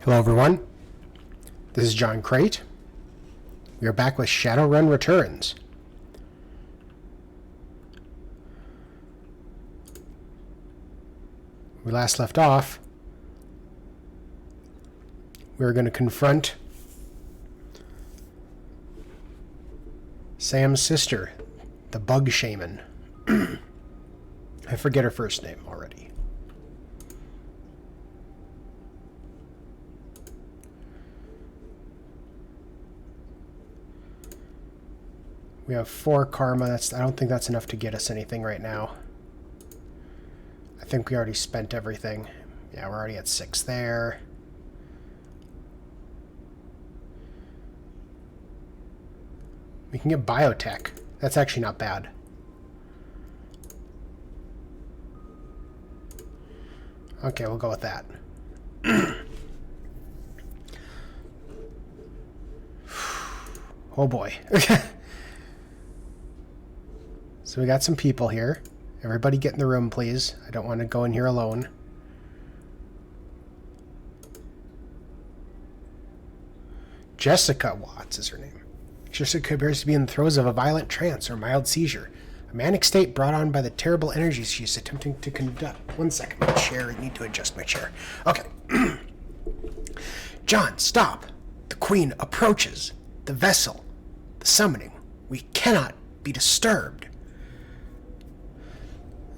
Hello everyone, this is John Crate. We are back with Shadowrun Returns. We last left off, we were going to confront Sam's sister, the bug shaman. I forget her first name already. We have 4 karma. I don't think that's enough to get us anything right now. I think we already spent everything. Yeah, we're already at 6 there. We can get biotech. That's actually not bad. Okay, we'll go with that. Oh boy. So we got some people here. Everybody get in the room, please. I don't want to go in here alone. Jessica Watts is her name. Jessica appears to be in the throes of a violent trance or mild seizure. A manic state brought on by the terrible energies she is attempting to conduct. 1 second, my chair. I need to adjust my chair. Okay. John, stop. The Queen approaches. The vessel. The summoning. We cannot be disturbed.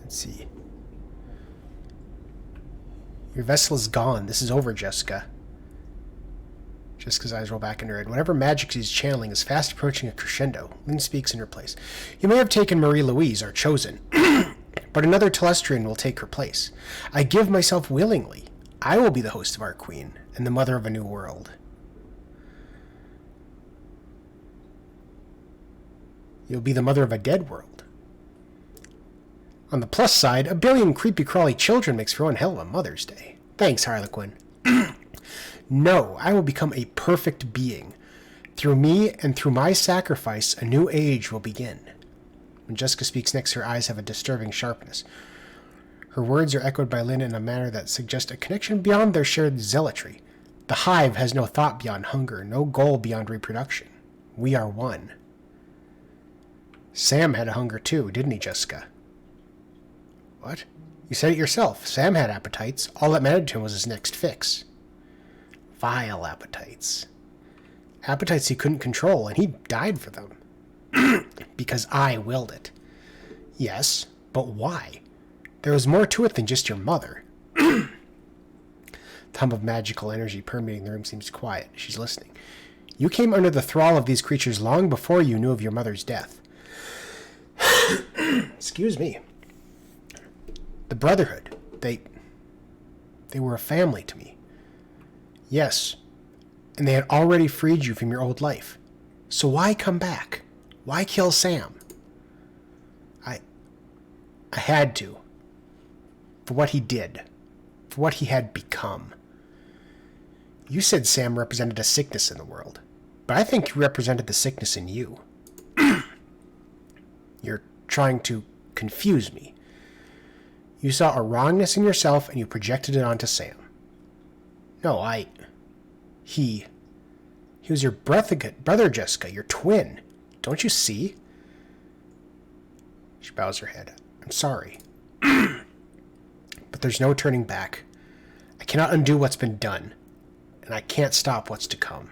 Let's see. Your vessel is gone. This is over, Jessica. Jessica's eyes roll back in her head. Whatever magic she's channeling is fast approaching a crescendo. Lynn speaks in her place. You may have taken Marie-Louise, our chosen, but another Telestrian will take her place. I give myself willingly. I will be the host of our queen and the mother of a new world. You'll be the mother of a dead world. On the plus side, a billion creepy-crawly children makes for one hell of a Mother's Day. Thanks, Harlequin. No, I will become a perfect being. Through me and through my sacrifice, a new age will begin. When Jessica speaks next, her eyes have a disturbing sharpness. Her words are echoed by Lynn in a manner that suggests a connection beyond their shared zealotry. The hive has no thought beyond hunger, no goal beyond reproduction. We are one. Sam had a hunger too, didn't he, Jessica? What? You said it yourself. Sam had appetites. All that mattered to him was his next fix. Vile appetites. Appetites he couldn't control, and he died for them. Because I willed it. Yes, but why? There was more to it than just your mother. The hum of magical energy permeating the room seems quiet. She's listening. You came under the thrall of these creatures long before you knew of your mother's death. Excuse me. The Brotherhood, they were a family to me. Yes, and they had already freed you from your old life. So why come back? Why kill Sam? I had to. For what he did. For what he had become. You said Sam represented a sickness in the world, but I think he represented the sickness in you. You're trying to confuse me. You saw a wrongness in yourself and you projected it onto Sam. No, He was your brother, Jessica, your twin. Don't you see? She bows her head. I'm sorry. But there's no turning back. I cannot undo what's been done, and I can't stop what's to come.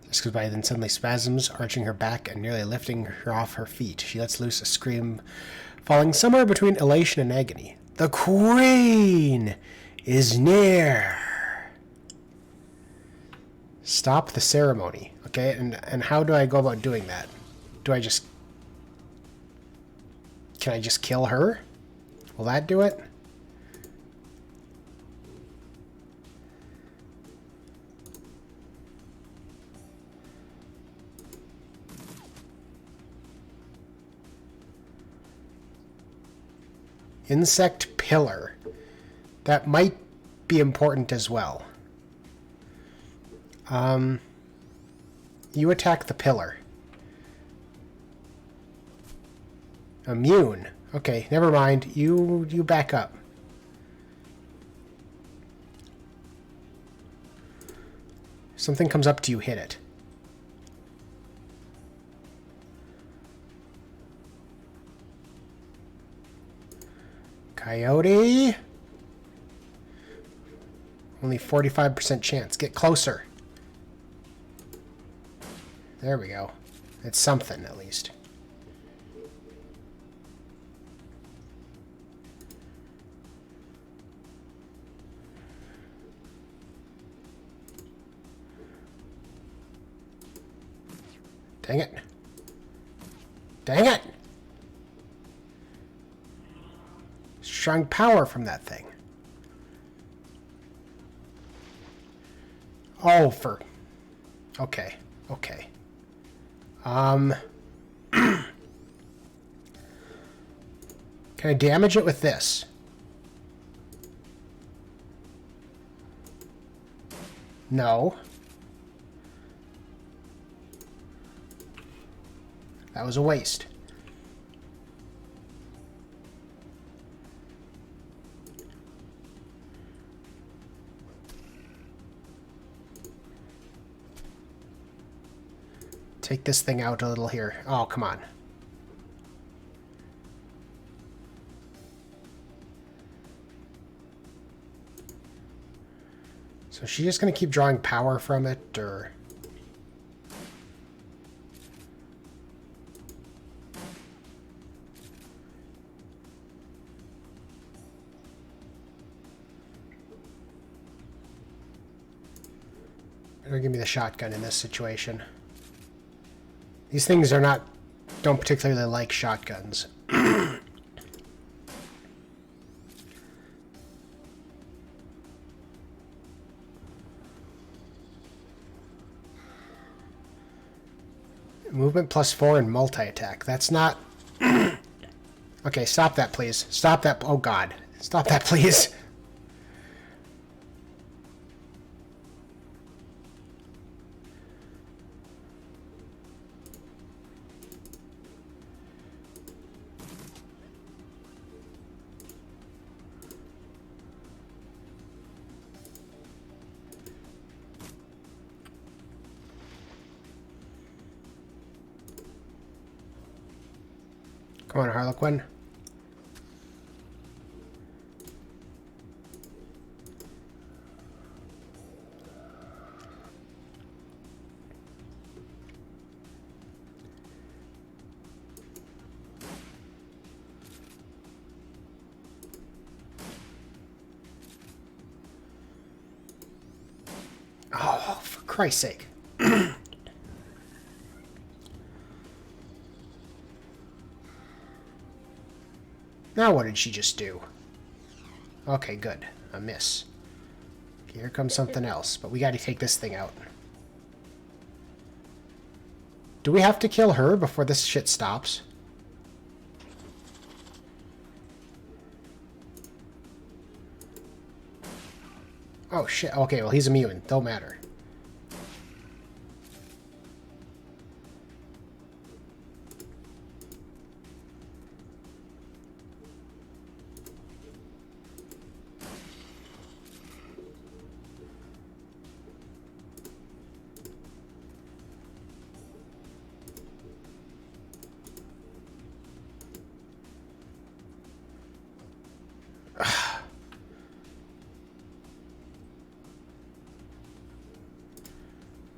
Jessica's body then suddenly spasms, arching her back and nearly lifting her off her feet. She lets loose a scream, falling somewhere between elation and agony. The Queen is near. Stop the ceremony. Okay, and how do I go about doing that? Can I just kill her? Will that do it? Insect pillar. That might be important as well. You attack the pillar. Immune. Okay, never mind. You back up. Something comes up to you, hit it. Coyote. Only 45% chance. Get closer. There we go. It's something, at least. Dang it. Dang it! Strong power from that thing. Oh, for... Okay. Okay. Can I damage it with this? No. That was a waste. Take this thing out a little here. Oh, come on. So she's just going to keep drawing power from it, or... Better give me the shotgun in this situation. These things don't particularly like shotguns. Movement +4 and multi-attack. That's not... Okay, stop that, please. Stop that. Oh, God. Stop that, please. Come on, Harlequin. Oh, for Christ's sake. Now what did she just do? Okay, good. A miss. Here comes something else, but we gotta take this thing out. Do we have to kill her before this shit stops? Oh shit, okay, well he's immune. Don't matter.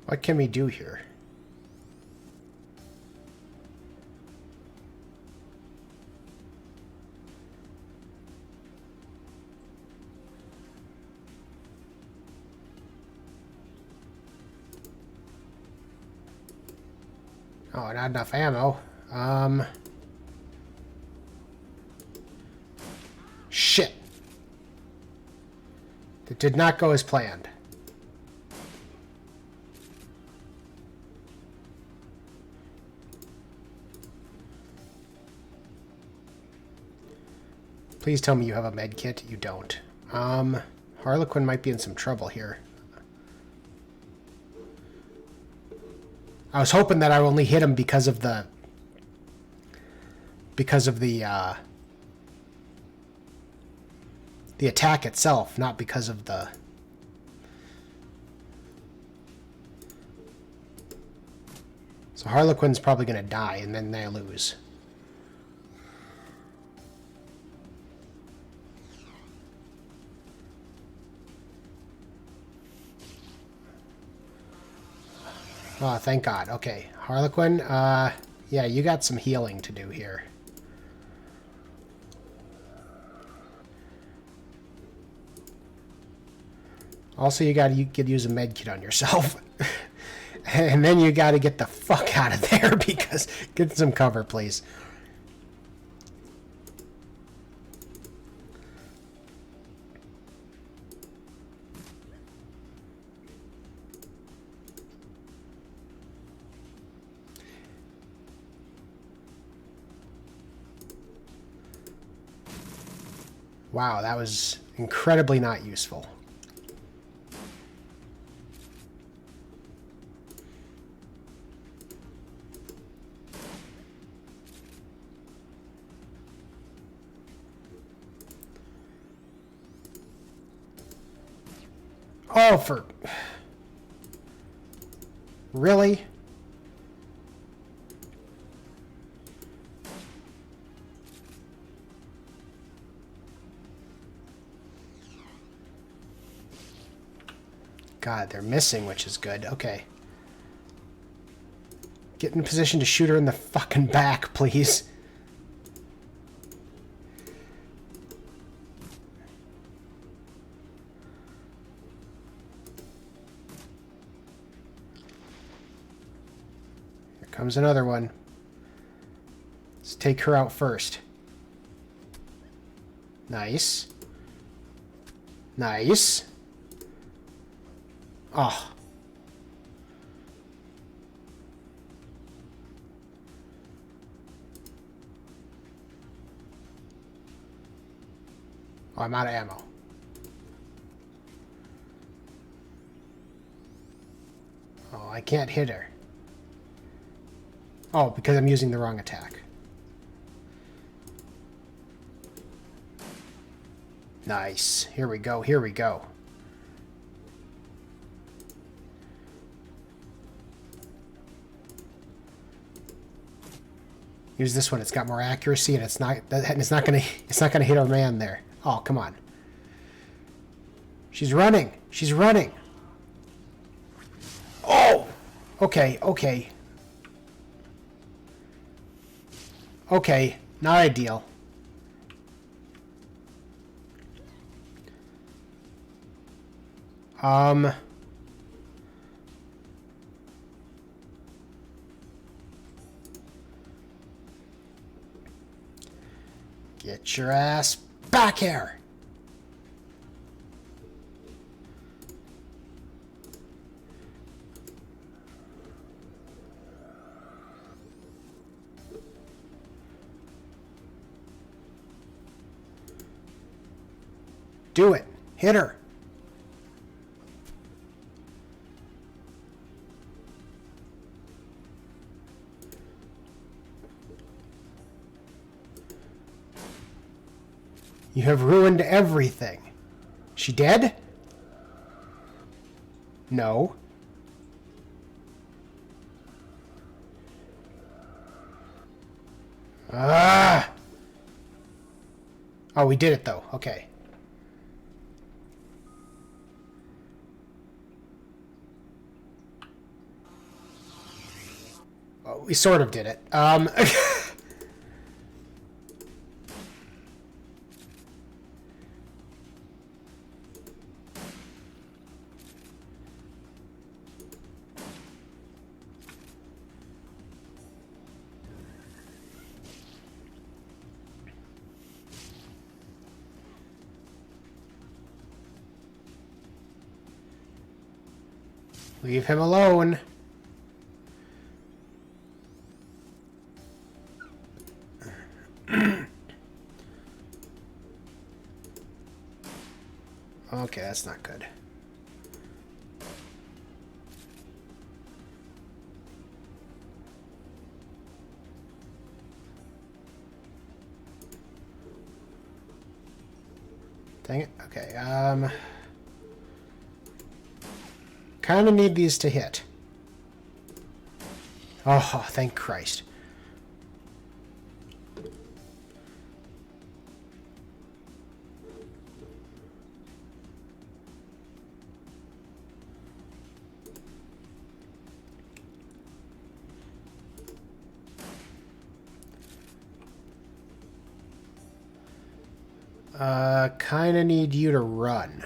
What can we do here? Oh, not enough ammo. Shit. It did not go as planned. Please tell me you have a med kit. You don't. Harlequin might be in some trouble here. I was hoping that I only hit him because of the attack itself, not because of the So Harlequin's probably going to die, and then they lose. Oh, thank God. Okay, Harlequin, yeah, you got some healing to do here. Also, you could use a med kit on yourself. And then you got to get the fuck out of there because... Get some cover, please. Wow, that was incredibly not useful. Oh, for... Really? God, they're missing, which is good. Okay. Get in a position to shoot her in the fucking back, please. Here comes another one. Let's take her out first. Nice. Nice. Oh. Oh, I'm out of ammo. Oh, I can't hit her. Oh, because I'm using the wrong attack. Nice. Here we go. Here we go. Use this one. It's got more accuracy, and it's not gonna hit our man there. Oh, come on. She's running. She's running. Oh. Okay. Okay. Okay. Not ideal. Get your ass back here. Do it. Hit her. You have ruined everything. She dead? No. Ah! Oh, we did it, though. Okay. Oh, we sort of did it. Leave him alone. Okay, that's not good. Dang it. Okay, kind of need these to hit. Oh, thank Christ. Kinda need you to run.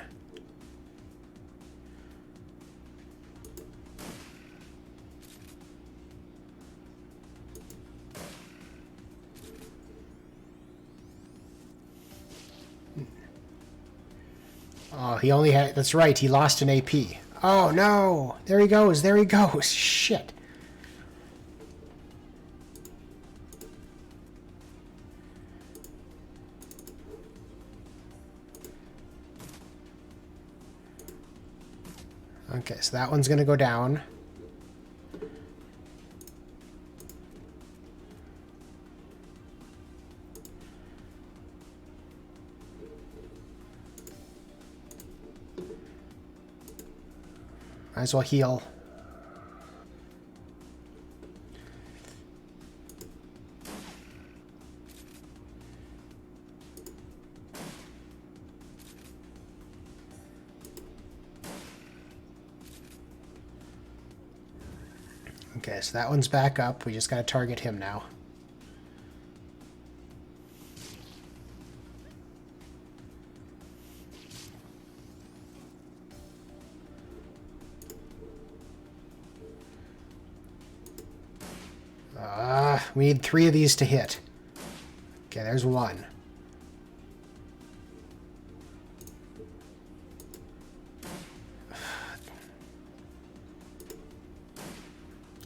Oh, he only had... That's right, he lost an AP. Oh, no! There he goes, there he goes. Shit. Okay, so that one's gonna go down. Might as well heal. Okay, so that one's back up. We just gotta target him now. We need 3 of these to hit. Okay, there's one.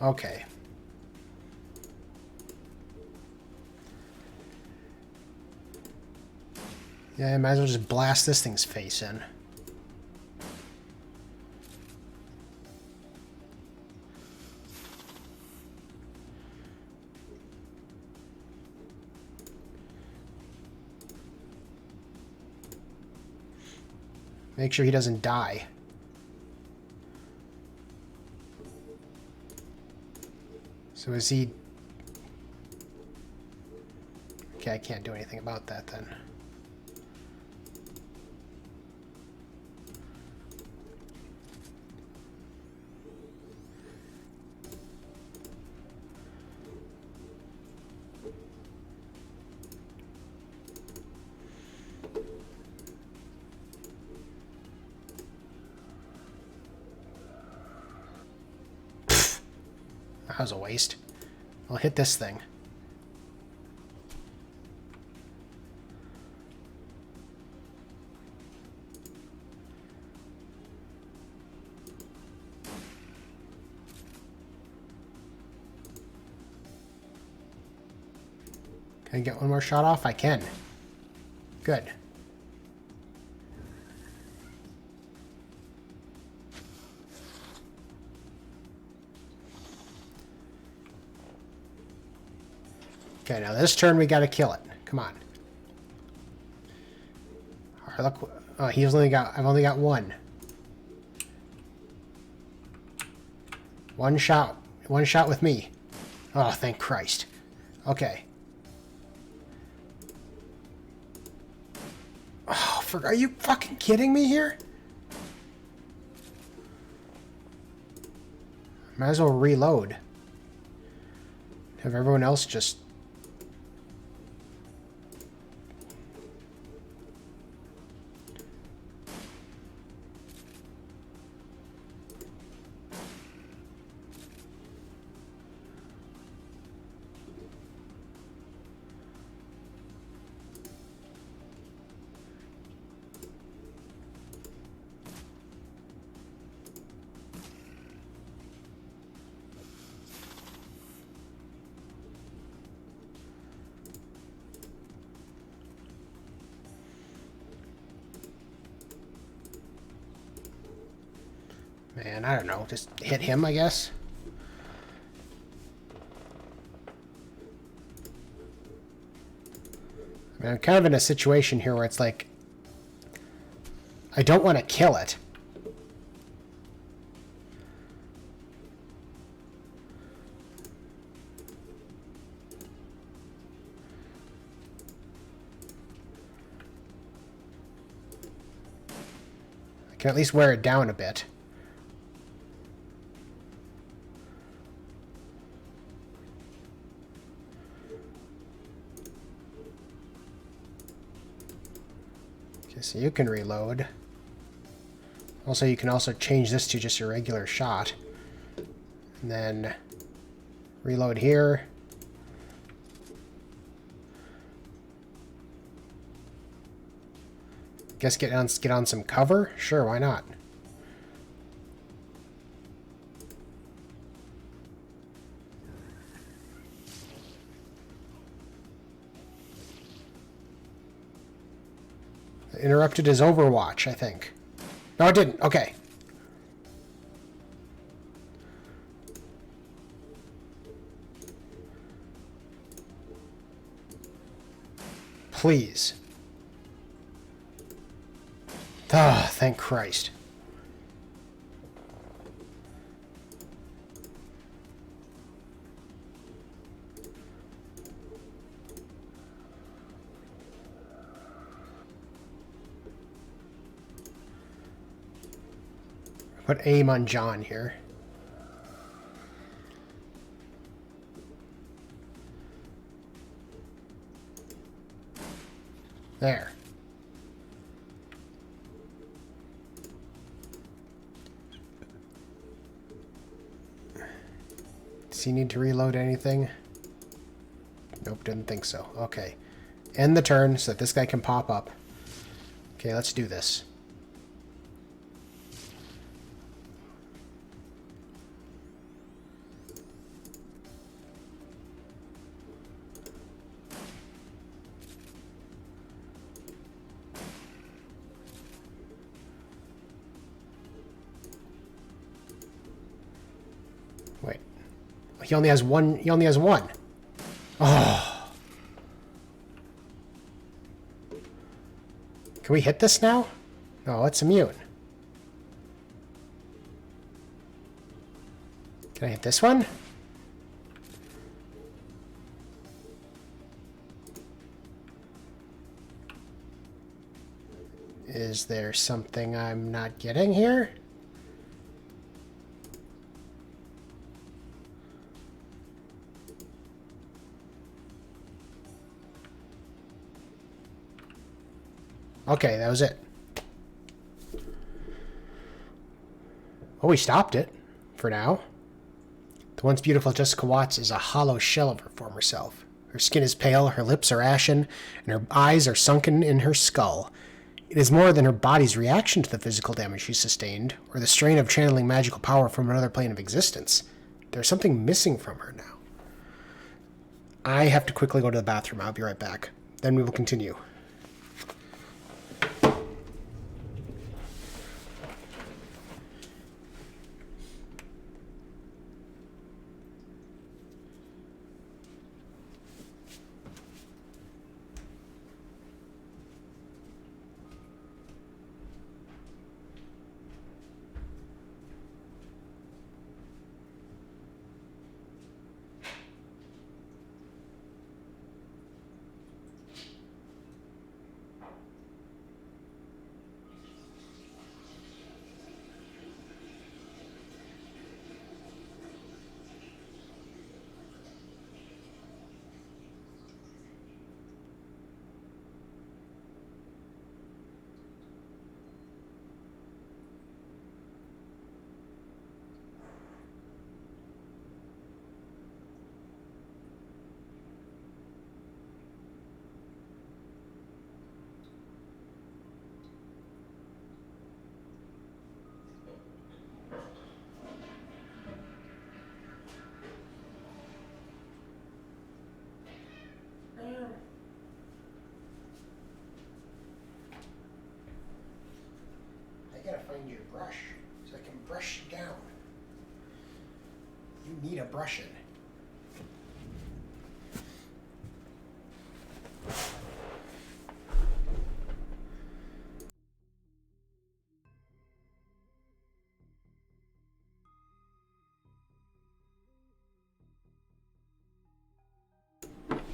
Okay. Yeah, I might as well just blast this thing's face in. Make sure he doesn't die. So is he... Okay, I can't do anything about that then. That was a waste. I'll hit this thing. Can I get one more shot off? I can. Good. Okay, now this turn we gotta kill it. Come on. All right, look. Oh, he's only got... I've only got one. One shot. One shot with me. Oh, thank Christ. Okay. Oh, are you fucking kidding me here? Might as well reload. Have everyone else just... Man, I don't know. Just hit him, I guess. I mean, I'm kind of in a situation here where it's like... I don't want to kill it. Can at least wear it down a bit. Okay, so you can reload. Also, you can also change this to just a regular shot. And then reload here. Guess get on some cover? Sure, why not? It interrupted his Overwatch, I think. No, it didn't. Okay. Please. Ah, thank Christ. Put aim on John here. There. Does he need to reload anything? Nope, didn't think so. Okay. End the turn so that this guy can pop up. Okay, let's do this. Wait. He only has one. He only has one. Oh. Can we hit this now? No, it's immune. Can I hit this one? Is there something I'm not getting here? Okay, that was it. Oh, we stopped it. For now. The once beautiful Jessica Watts is a hollow shell of her former self. Her skin is pale, her lips are ashen, and her eyes are sunken in her skull. It is more than her body's reaction to the physical damage she sustained, or the strain of channeling magical power from another plane of existence. There's something missing from her now. I have to quickly go to the bathroom. I'll be right back. Then we will continue. I gotta find your brush so I can brush you down. You need a brushing.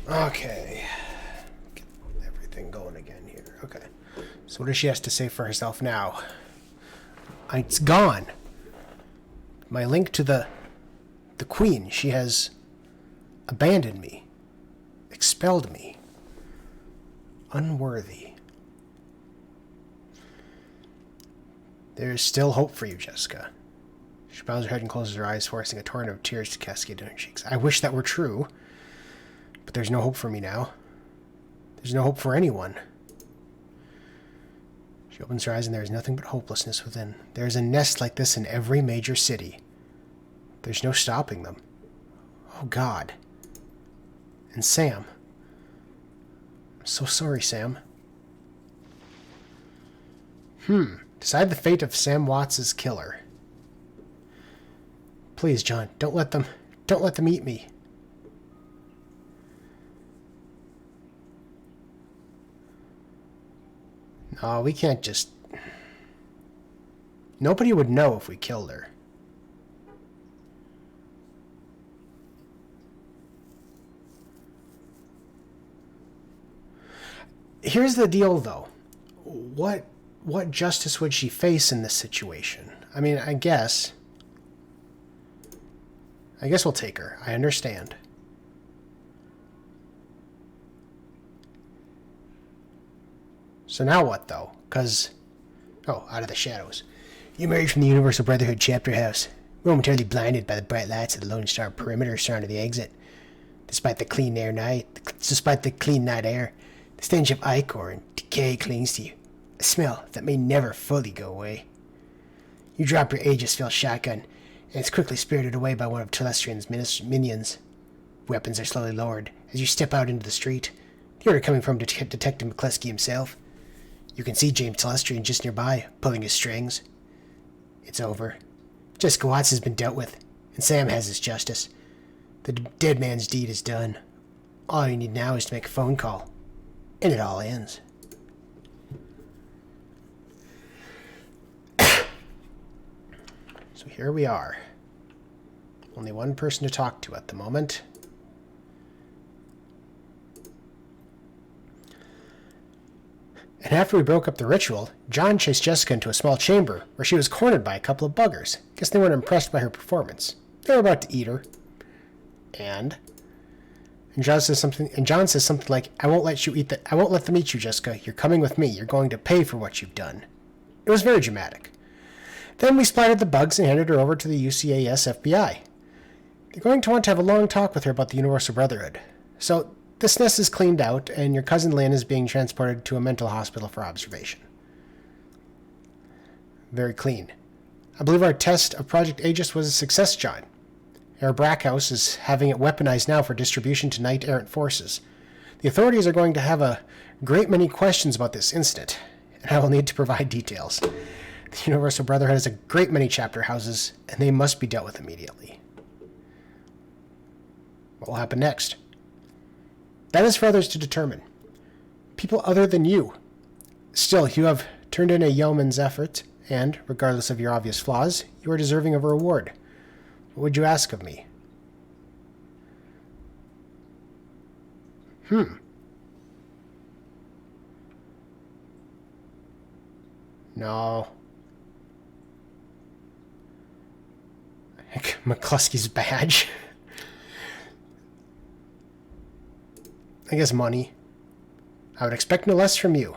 Okay. Get everything going again here. Okay. So what does she have to say for herself now? It's gone. My link to the Queen. She has abandoned me. Expelled me. Unworthy. There is still hope for you, Jessica. She bows her head and closes her eyes, forcing a torrent of tears to cascade down her cheeks. I wish that were true, but there's no hope for me now. There's no hope for anyone. She opens her eyes and there is nothing but hopelessness within. There is a nest like this in every major city. There's no stopping them. Oh, God. And Sam. I'm so sorry, Sam. Decide the fate of Sam Watts' killer. Please, John, don't let them eat me. No, we can't just... Nobody would know if we killed her. Here's the deal, though. What justice would she face in this situation? I mean, I guess we'll take her. I understand. So now what, though? Because... Oh, out of the shadows. You emerged from the Universal Brotherhood chapter house, momentarily blinded by the bright lights of the Lone Star perimeter surrounding the exit. Despite the clean night air, the stench of ichor and decay clings to you, a smell that may never fully go away. You drop your Aegis-filled shotgun, and it's quickly spirited away by one of Telestrian's minions. Weapons are slowly lowered as you step out into the street, the order coming from Detective McCluskey himself. You can see James Telestrian just nearby, pulling his strings. It's over. Jessica Watts has been dealt with, and Sam has his justice. The dead man's deed is done. All you need now is to make a phone call, and it all ends. So here we are. Only one person to talk to at the moment. And after we broke up the ritual, John chased Jessica into a small chamber where she was cornered by a couple of buggers. Guess they weren't impressed by her performance. They were about to eat her. And John says something like, I won't let them eat you, Jessica. You're coming with me. You're going to pay for what you've done. It was very dramatic. Then we splattered the bugs and handed her over to the UCAS FBI. They're going to want to have a long talk with her about the Universal Brotherhood. So this nest is cleaned out, and your cousin Lynn is being transported to a mental hospital for observation. Very clean. I believe our test of Project Aegis was a success, John. Herr Brackhouse is having it weaponized now for distribution to knight-errant forces. The authorities are going to have a great many questions about this incident, and I will need to provide details. The Universal Brotherhood has a great many chapter houses, and they must be dealt with immediately. What will happen next? That is for others to determine. People other than you. Still, you have turned in a yeoman's effort, and, regardless of your obvious flaws, you are deserving of a reward. What would you ask of me? No. McCluskey's badge. I guess money. I would expect no less from you.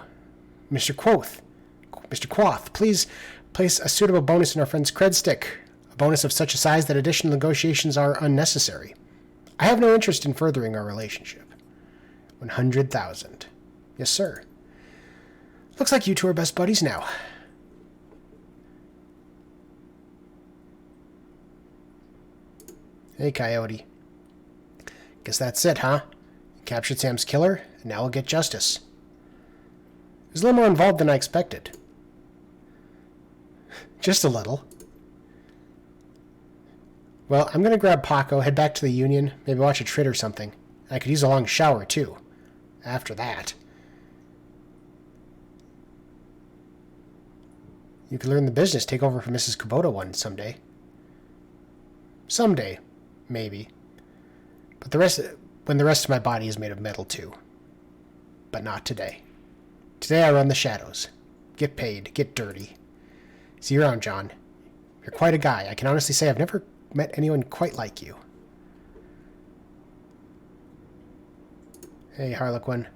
Mr. Quoth, please place a suitable bonus in our friend's cred stick. A bonus of such a size that additional negotiations are unnecessary. I have no interest in furthering our relationship. 100,000. Yes, sir. Looks like you two are best buddies now. Hey, Coyote. Guess that's it, huh? Captured Sam's killer, and now we'll get justice. It was a little more involved than I expected. Just a little. Well, I'm going to grab Paco, head back to the Union, maybe watch a Trit or something. I could use a long shower, too. After that. You could learn the business, take over for Mrs. Kubota one someday. Someday, maybe. But when the rest of my body is made of metal, too. But not today. Today I run the shadows. Get paid, get dirty. See you around, John. You're quite a guy. I can honestly say I've never met anyone quite like you. Hey, Harlequin.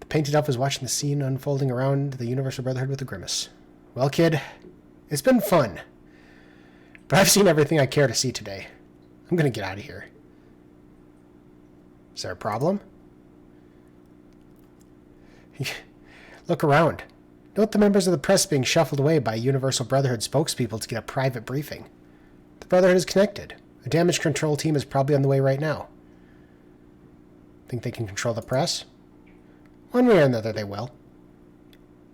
The painted elf is watching the scene unfolding around the Universal Brotherhood with a grimace. Well, kid, it's been fun. But I've seen everything I care to see today. I'm going to get out of here. Is there a problem? Look around. Note the members of the press being shuffled away by Universal Brotherhood spokespeople to get a private briefing. The Brotherhood is connected. A damage control team is probably on the way right now. Think they can control the press? One way or another they will.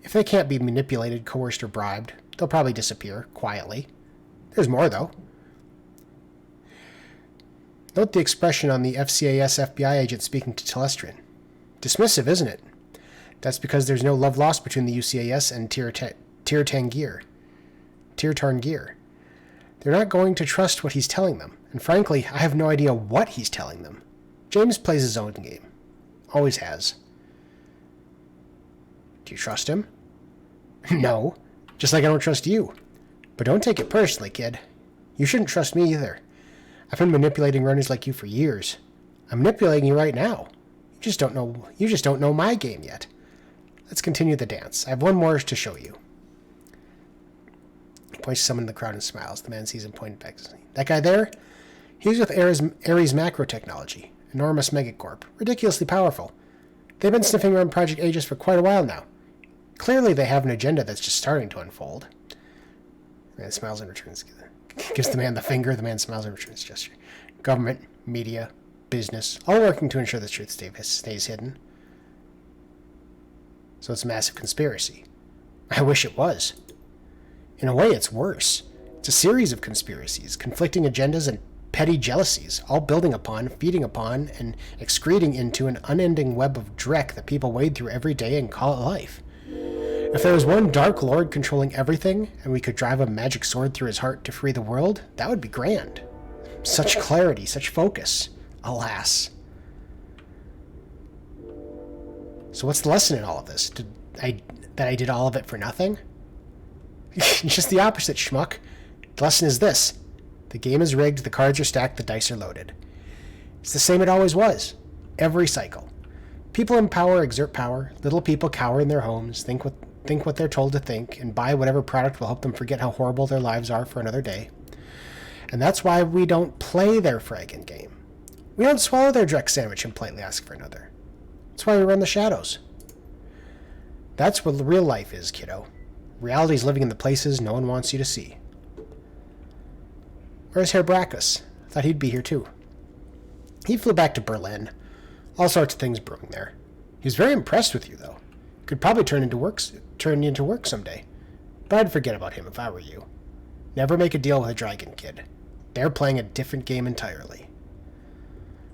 If they can't be manipulated, coerced, or bribed, they'll probably disappear, quietly. There's more, though. Note the expression on the FCAS FBI agent speaking to Telestrian. Dismissive, isn't it? That's because there's no love lost between the UCAS and Tir Tarngir. They're not going to trust what he's telling them, and frankly, I have no idea what he's telling them. James plays his own game. Always has. Do you trust him? No. Just like I don't trust you. But don't take it personally, kid. You shouldn't trust me either. I've been manipulating runners like you for years. I'm manipulating you right now. You just don't know my game yet. Let's continue the dance. I have one more to show you. He points to someone in the crowd and smiles. The man sees him pointed back. That guy there? He's with Ares Macro Technology. Enormous megacorp. Ridiculously powerful. They've been sniffing around Project Aegis for quite a while now. Clearly they have an agenda that's just starting to unfold. The man smiles and returns. Gives the man the finger. The man smiles and returns the gesture. Government, media, business, all working to ensure the truth stays hidden. So it's a massive conspiracy. I wish it was. In a way, it's worse. It's a series of conspiracies, conflicting agendas and petty jealousies, all building upon, feeding upon, and excreting into an unending web of dreck that people wade through every day and call it life. If there was one Dark Lord controlling everything, and we could drive a magic sword through his heart to free the world, that would be grand. Such clarity, such focus. Alas. So what's the lesson in all of this? That I did all of it for nothing? Just the opposite, schmuck. The lesson is this. The game is rigged, the cards are stacked, the dice are loaded. It's the same it always was. Every cycle. People in power exert power, little people cower in their homes, think what they're told to think, and buy whatever product will help them forget how horrible their lives are for another day. And that's why we don't play their fragging game. We don't swallow their Drex sandwich and politely ask for another. That's why we run the shadows. That's what real life is, kiddo. Reality's living in the places no one wants you to see. Where's Herr Brackus? Thought he'd be here too. He flew back to Berlin. All sorts of things brewing there. He was very impressed with you, though. Could probably turn you into work someday. But I'd forget about him if I were you. Never make a deal with a dragon, kid. They're playing a different game entirely.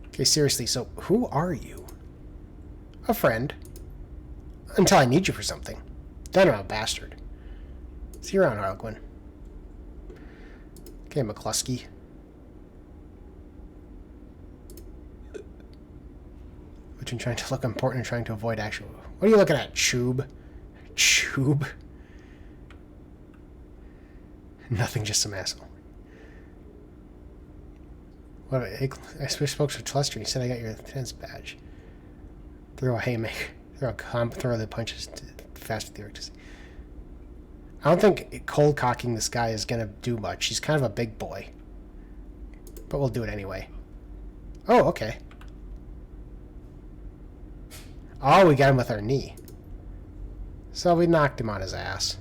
Okay, seriously, so who are you? A friend. Until I need you for something. Then I'm a bastard. See you around, Harlequin. Okay, McCluskey. Between trying to look important and trying to avoid actual... What are you looking at, Chube? Chube? Nothing, just some asshole. What? I spoke to Telestrian. He said I got your lieutenant's badge. Throw a haymaker. Throw the punches fast with the Arctis. I don't think cold cocking this guy is going to do much. He's kind of a big boy. But we'll do it anyway. Oh, okay. Oh, we got him with our knee. So we knocked him on his ass.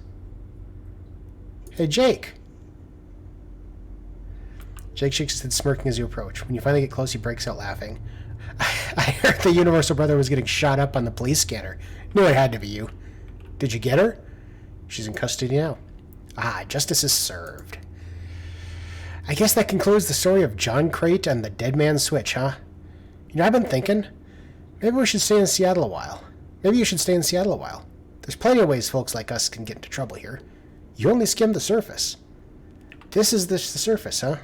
Hey, Jake. Jake shakes his head, smirking as you approach. When you finally get close, he breaks out laughing. I heard the Universal Brother was getting shot up on the police scanner. Knew it had to be you. Did you get her? She's in custody now. Ah, justice is served. I guess that concludes the story of John Crate and the Dead Man's Switch, huh? You know, I've been thinking, maybe we should stay in Seattle a while. Maybe you should stay in Seattle a while. There's plenty of ways folks like us can get into trouble here. You only skimmed the surface. This is the surface, huh?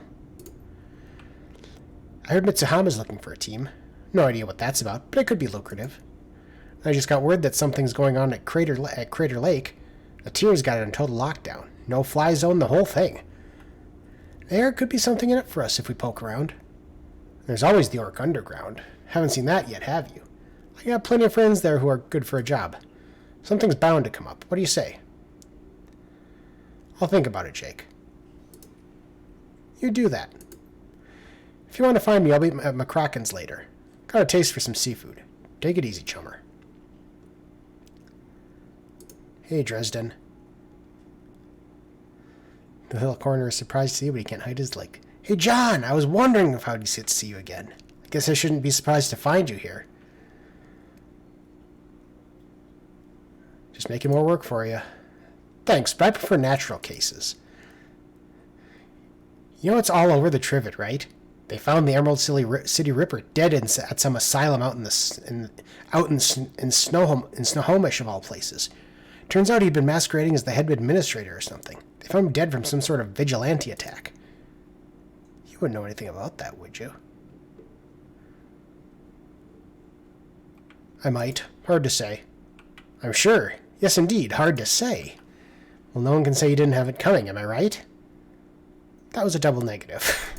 I heard Mitsuhama's looking for a team. No idea what that's about, but it could be lucrative. I just got word that something's going on at Crater Lake. The tier's got it on total lockdown. No fly zone, the whole thing. There could be something in it for us if we poke around. There's always the Orc Underground. Haven't seen that yet, have you? I got plenty of friends there who are good for a job. Something's bound to come up. What do you say? I'll think about it, Jake. You do that. If you want to find me, I'll be at McCracken's later. Got a taste for some seafood. Take it easy, chummer. Hey, Dresden. The little corner is surprised to see you, but he can't hide his like. Hey, John! I was wondering if I'd get to see you again. I guess I shouldn't be surprised to find you here. Just making more work for you. Thanks, but I prefer natural cases. You know it's all over the trivet, right? They found the Emerald City Ripper dead at some asylum out in Snohomish of all places. Turns out he'd been masquerading as the head administrator or something. They found him dead from some sort of vigilante attack. You wouldn't know anything about that, would you? I might. Hard to say. I'm sure. Yes, indeed. Hard to say. Well, no one can say you didn't have it coming, am I right? That was a double negative.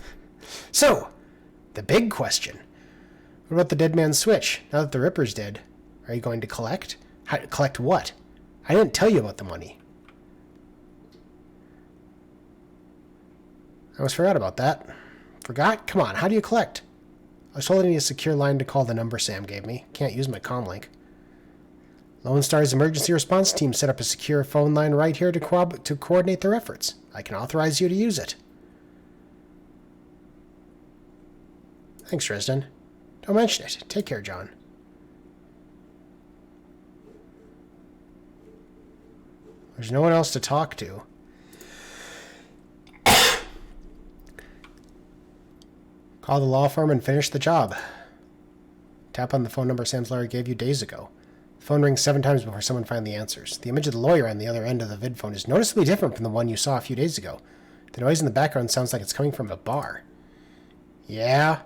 So, the big question. What about the dead man's switch? Now that the Ripper's dead, are you going to collect? Collect what? I didn't tell you about the money. I almost forgot about that. Forgot? Come on, how do you collect? I was told I need a secure line to call the number Sam gave me. Can't use my comlink. Lone Star's emergency response team set up a secure phone line right here to coordinate their efforts. I can authorize you to use it. Thanks, Dresden. Don't mention it. Take care, John. There's no one else to talk to. Call the law firm and finish the job. Tap on the phone number Sam's lawyer gave you days ago. The phone rings 7 times before someone finally answers. The image of the lawyer on the other end of the vid phone is noticeably different from the one you saw a few days ago. The noise in the background sounds like it's coming from a bar. Yeah?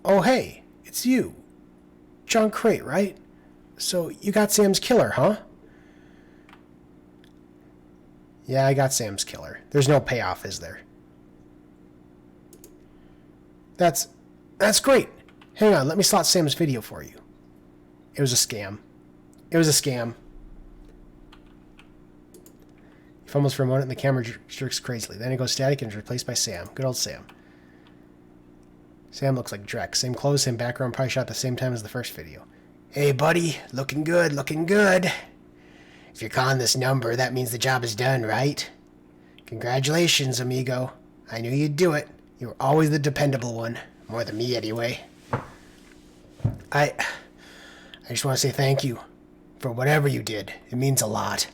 Oh, hey, it's you. John Crate, right? So, you got Sam's killer, huh? Yeah, I got Sam's killer. There's no payoff, is there? That's great. Hang on, let me slot Sam's video for you. It was a scam. It was a scam. You fumbles for a moment and the camera jerks crazily. Then it goes static and is replaced by Sam. Good old Sam. Sam looks like Drek. Same clothes, same background, probably shot at the same time as the first video. Hey, buddy. Looking good, looking good. If you're calling this number, that means the job is done, right? Congratulations, amigo. I knew you'd do it. You were always the dependable one. More than me, anyway. I just want to say thank you for whatever you did. It means a lot.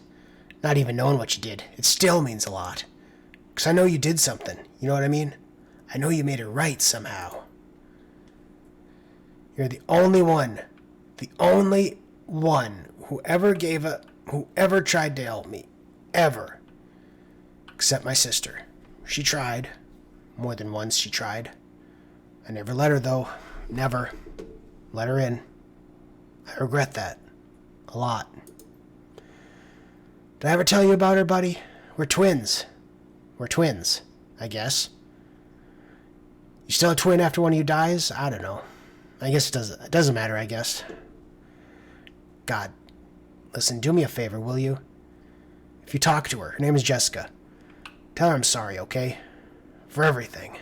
Not even knowing what you did, it still means a lot. Because I know you did something. You know what I mean? I know you made it right somehow. You're the only one who ever tried to help me. Ever. Except my sister. She tried. More than once she tried. I never let her, though. Never. Let her in. I regret that. A lot. Did I ever tell you about her, buddy? We're twins. We're twins, I guess. You still a twin after one of you dies? I don't know. I guess it doesn't matter, I guess. God. Listen, do me a favor, will you? If you talk to her name is Jessica. Tell her I'm sorry, okay? For everything.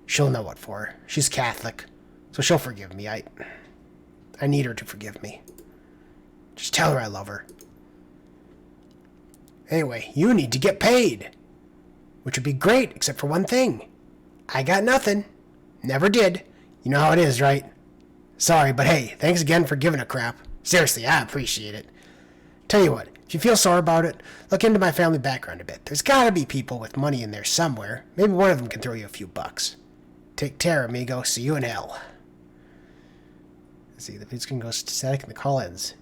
She'll know what for. She's Catholic, so she'll forgive me. I need her to forgive me. Just tell her I love her. Anyway, you need to get paid. Which would be great, except for one thing. I got nothing. Never did. You know how it is, right? Sorry, but hey, thanks again for giving a crap. Seriously, I appreciate it. Tell you what, if you feel sore about it, look into my family background a bit. There's gotta be people with money in there somewhere. Maybe one of them can throw you a few bucks. Take care, amigo. See you in hell. Let's see, the feed screen goes static and the call ends.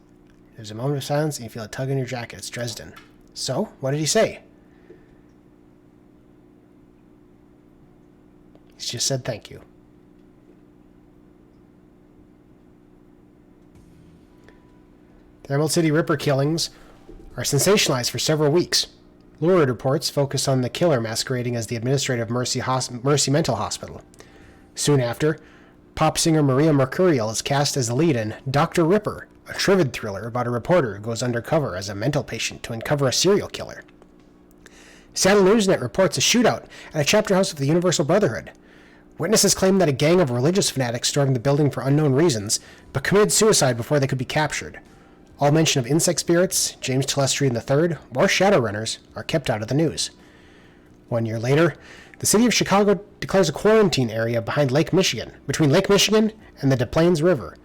There's a moment of silence and you feel a tug on your jacket. It's Dresden. So, what did he say? He just said thank you. The Emerald City Ripper killings are sensationalized for several weeks. Lurid reports focus on the killer masquerading as the administrator of Mercy Mental Hospital. Soon after, pop singer Maria Mercurial is cast as the lead in Dr. Ripper, a trivid thriller about a reporter who goes undercover as a mental patient to uncover a serial killer. Seattle Newsnet reports a shootout at a chapter house of the Universal Brotherhood. Witnesses claim that a gang of religious fanatics stormed the building for unknown reasons, but committed suicide before they could be captured. All mention of insect spirits, James Telestrian III, or Shadowrunners are kept out of the news. 1 year later, the city of Chicago declares a quarantine area between Lake Michigan and the Des Plaines River.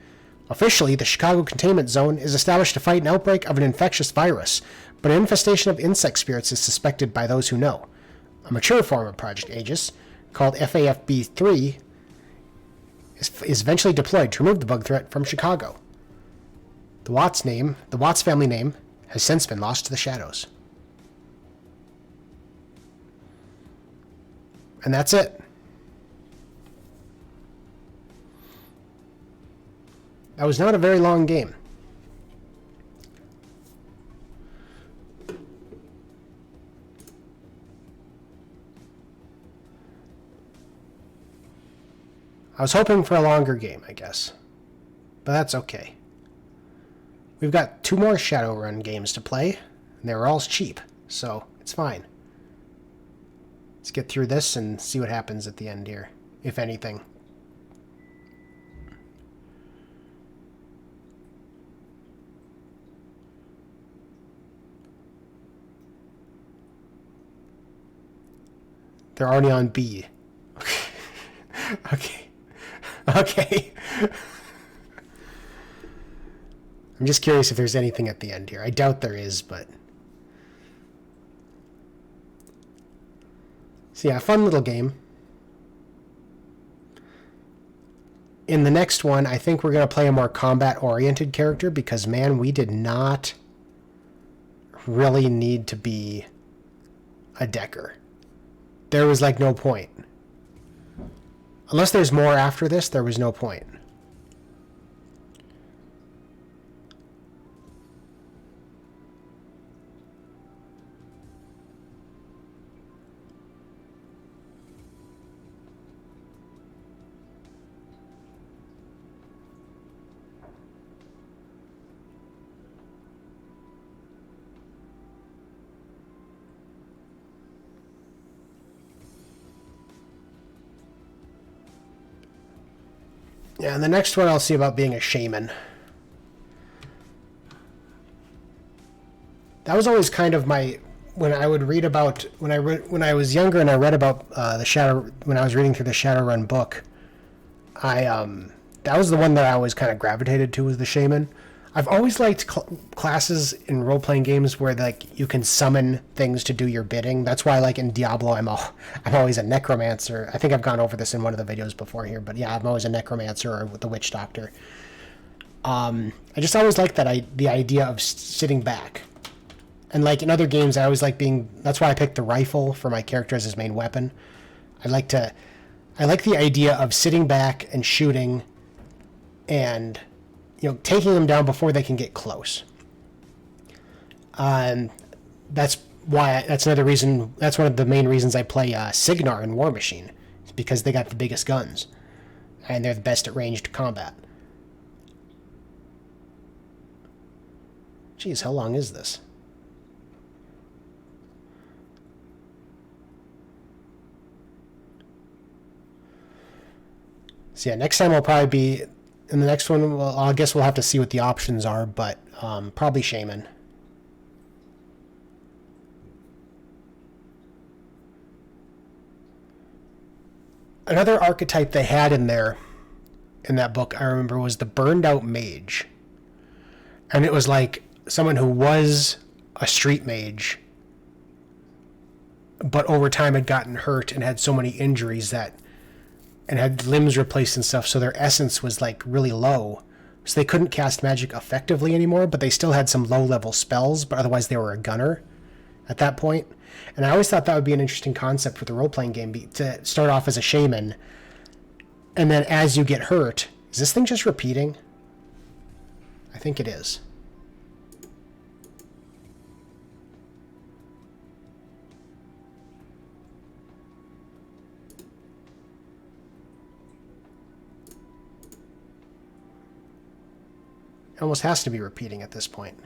Officially, the Chicago Containment Zone is established to fight an outbreak of an infectious virus, but an infestation of insect spirits is suspected by those who know. A mature form of Project Aegis, called FAFB-3, is eventually deployed to remove the bug threat from Chicago. The Watts family name, has since been lost to the shadows. And that's it. That was not a very long game. I was hoping for a longer game, I guess. But that's okay. We've got 2 more Shadowrun games to play, and they were all cheap, so it's fine. Let's get through this and see what happens at the end here, if anything. They're already on B. Okay. Okay. I'm just curious if there's anything at the end here. I doubt there is, but... So yeah, fun little game. In the next one, I think we're going to play a more combat-oriented character because, man, we did not really need to be a decker. There was, like, no point. Unless there's more after this, there was no point. Yeah, and the next one I'll see about being a shaman. That was always kind of my... When I would read about... When I was younger and I read about when I was reading through the Shadowrun book, that was the one that I always kind of gravitated to, was the shaman. I've always liked classes in role-playing games where, like, you can summon things to do your bidding. That's why, like, in Diablo, I'm always a necromancer. I think I've gone over this in one of the videos before here, but yeah, I'm always a necromancer or the witch doctor. I just always liked the idea of sitting back. And, like, in other games, I always like being... That's why I picked the rifle for my character as his main weapon. I like the idea of sitting back and shooting and... taking them down before they can get close. That's another reason. That's one of the main reasons I play Signar in War Machine. It's because they got the biggest guns, and they're the best at ranged combat. Jeez, how long is this? So yeah, next time will probably be... In the next one, well, I guess we'll have to see what the options are, but probably shaman. Another archetype they had in there, in that book, I remember, was the burned out mage. And it was like someone who was a street mage, but over time had gotten hurt and had so many injuries and had limbs replaced and stuff, so their essence was, like, really low. So they couldn't cast magic effectively anymore, but they still had some low-level spells, but otherwise they were a gunner at that point. And I always thought that would be an interesting concept for the role-playing game, to start off as a shaman, and then as you get hurt... Is this thing just repeating? I think it is. almost has to be repeating at this point.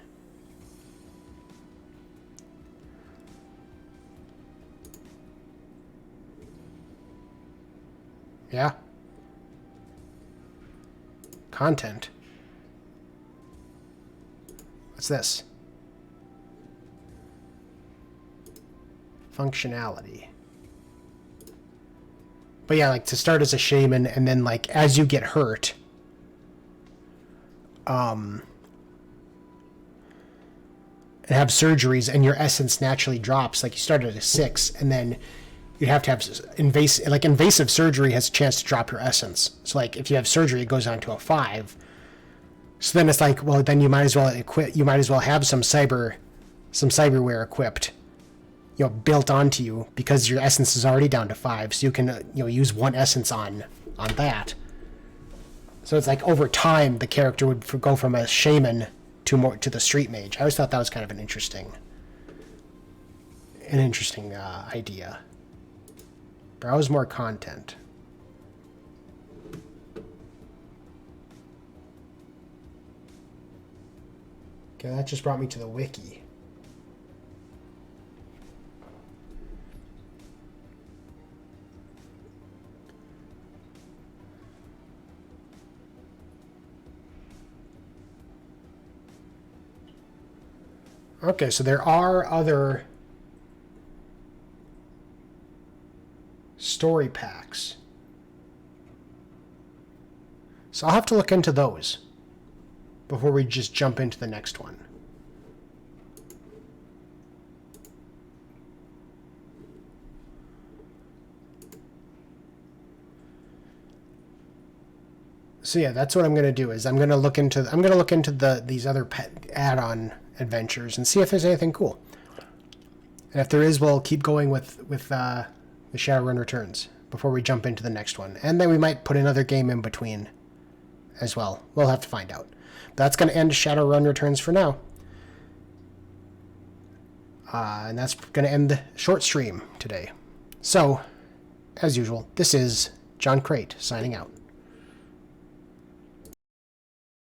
Yeah. Content. What's this? Functionality. But yeah, like to start as a shaman and then like as you get hurt, and have surgeries and your essence naturally drops. Like you start at a 6 and then you have to have invasive surgery has a chance to drop your essence. So like if you have surgery, it goes on to a 5. So then it's like, well, then you might as well have some cyberware equipped, built onto you because your essence is already down to 5. So you can, use 1 essence on that. So it's like over time, the character would go from a shaman to the street mage. I always thought that was kind of an interesting idea. Browse more content. Okay, that just brought me to the wiki. Okay, so there are other story packs. So I'll have to look into those before we just jump into the next one. So yeah, that's what I'm going to do. Is I'm going to look into these other add-on adventures and see if there's anything cool. And if there is, we'll keep going with the Shadowrun Returns before we jump into the next one. And then we might put another game in between as well. We'll have to find out. But that's going to end Shadowrun Returns for now. And that's going to end the short stream today. So, as usual, this is John Crate signing out.